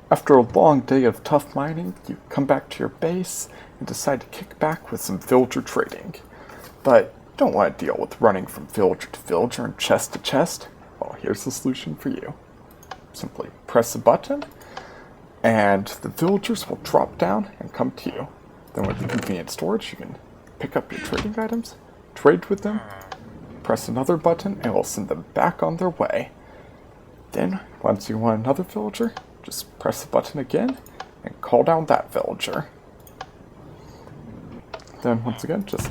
After a long day of tough mining, you come back to your base and decide to kick back with some villager trading. But you don't want to deal with running from villager to villager and chest to chest. Well, here's the solution for you. Simply press a button, and the villagers will drop down and come to you. Then with the convenient storage, you can pick up your trading items, trade with them, press another button, and it will send them back on their way. Then, once you want another villager, just press the button again and call down that villager. Then, once again, just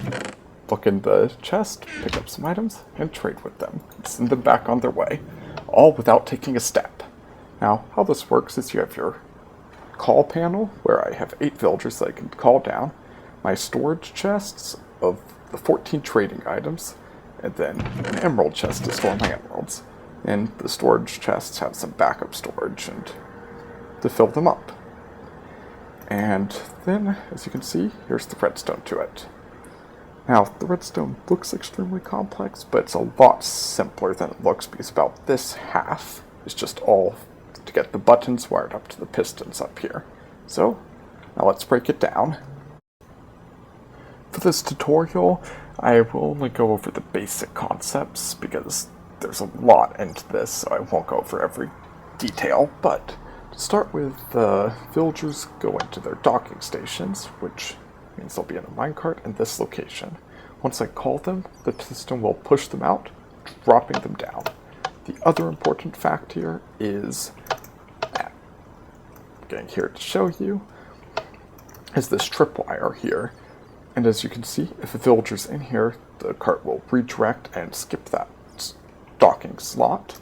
look in the chest, pick up some items, and trade with them. And send them back on their way, all without taking a step. Now, how this works is you have your call panel, where I have 8 villagers that I can call down, my storage chests of the 14 trading items, and then an emerald chest to store my emeralds. And the storage chests have some backup storage and to fill them up. And then, as you can see, here's the redstone to it. Now, the redstone looks extremely complex, but it's a lot simpler than it looks because about this half is just all to get the buttons wired up to the pistons up here. So, now let's break it down. For this tutorial, I will only go over the basic concepts because there's a lot into this, so I won't go over every detail. But to start with, the villagers go into their docking stations, which means they'll be in a minecart in this location. Once I call them, the piston will push them out, dropping them down. The other important fact here is, getting here to show you, is this tripwire here. And as you can see, if a villager's in here, the cart will redirect and skip that docking slot.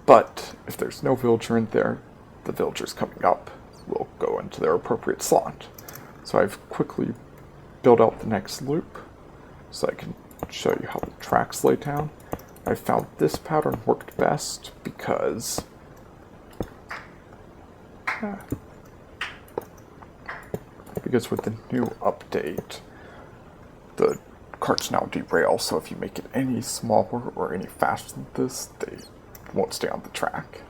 But if there's no villager in there, the villagers coming up will go into their appropriate slot. So I've quickly built out the next loop so I can show you how the tracks lay down. I found this pattern worked best because with the new update, the carts now derail, so if you make it any smaller or any faster than this, they won't stay on the track.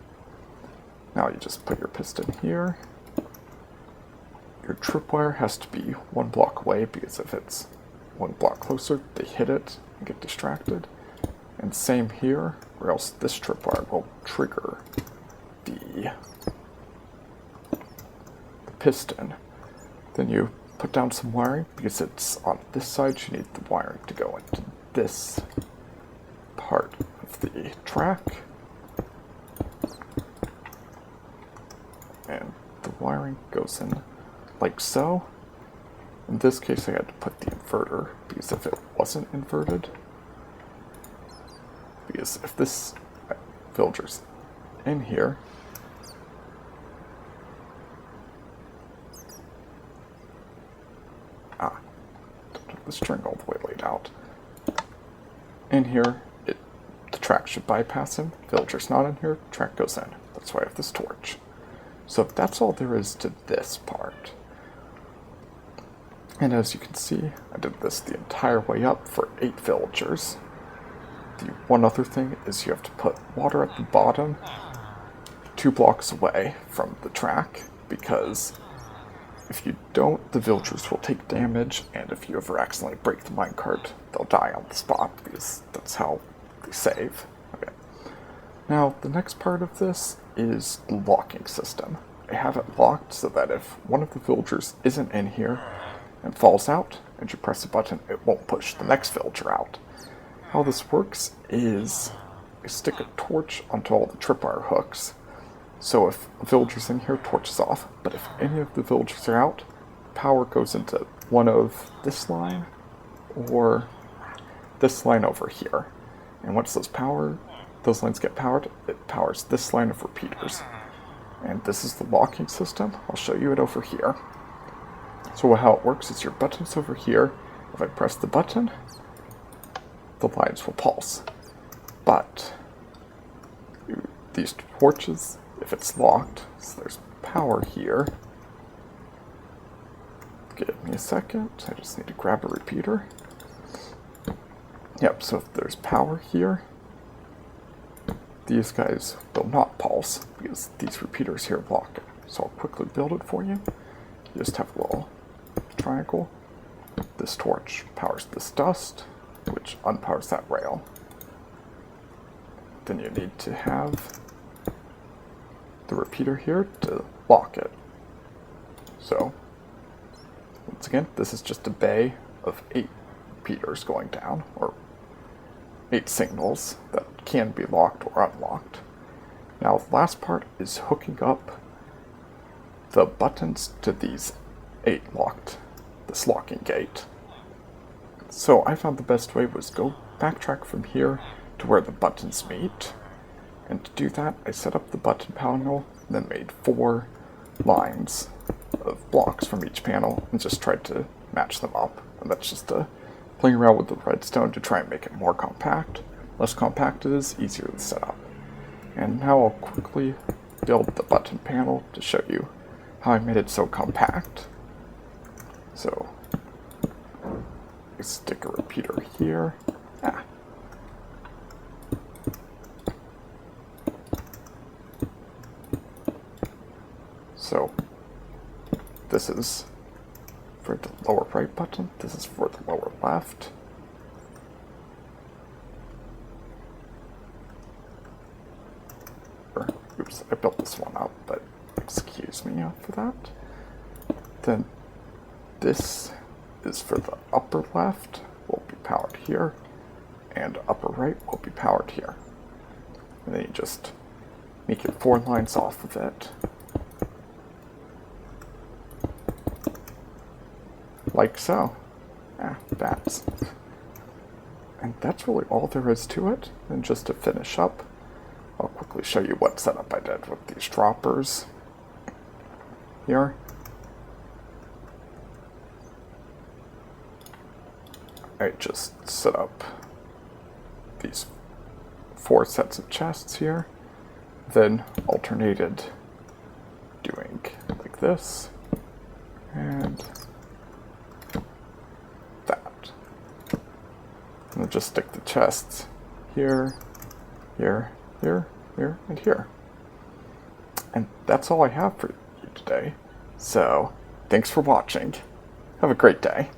Now you just put your piston here. Your tripwire has to be 1 block away because if it's 1 block closer, they hit it and get distracted. And same here, or else this tripwire will trigger the piston. Then you put down some wiring, because it's on this side, you need the wiring to go into this part of the track. And the wiring goes in like so. In this case I had to put the inverter, because if it wasn't inverted, because if this villager's in here, don't have the string all the way laid out. In here, the track should bypass him. Villager's not in here, track goes in. That's why I have this torch. So that's all there is to this part. And as you can see, I did this the entire way up for 8 villagers. The one other thing is you have to put water at the bottom 2 blocks away from the track, because if you don't, the villagers will take damage, and if you ever accidentally break the minecart, they'll die on the spot, because that's how they save. Okay. Now, the next part of this is the locking system. I have it locked so that if one of the villagers isn't in here and falls out, and you press a button, it won't push the next villager out. How this works is you stick a torch onto all the tripwire hooks. So if a villager's in here, torch is off. But if any of the villagers are out, power goes into one of this line or this line over here. And once those lines get powered, it powers this line of repeaters. And this is the locking system. I'll show you it over here. So how it works is your button's over here. If I press the button, the lines will pulse. But these torches, if it's locked, so there's power here. Give me a second, I just need to grab a repeater. Yep, so if there's power here, these guys will not pulse because these repeaters here block it. So I'll quickly build it for you. You just have a little triangle. This torch powers this dust, which unpowers that rail. Then you need to have the repeater here to lock it. So, once again, this is just a bay of 8 repeaters going down, or 8 signals that can be locked or unlocked. Now, the last part is hooking up the buttons to these 8 this locking gate. So I found the best way was go backtrack from here to where the buttons meet. And to do that, I set up the button panel, then made 4 lines of blocks from each panel and just tried to match them up. And that's just playing around with the redstone to try and make it more compact. Less compact it is, easier to set up. And now I'll quickly build the button panel to show you how I made it so compact. So, I stick a repeater here. So, this is for the lower right button, this is for the lower left. Oops, I built this one up, but excuse me for that. Then this is for the upper left, will be powered here, and upper right will be powered here. And then you just make it 4 lines off of it. Like so. Bats. And that's really all there is to it. And just to finish up, I'll quickly show you what setup I did with these droppers here. I just set up these 4 sets of chests here, then alternated doing like this and that. And then just stick the chests here, here, here, here, and here. And that's all I have for you today. So, thanks for watching. Have a great day.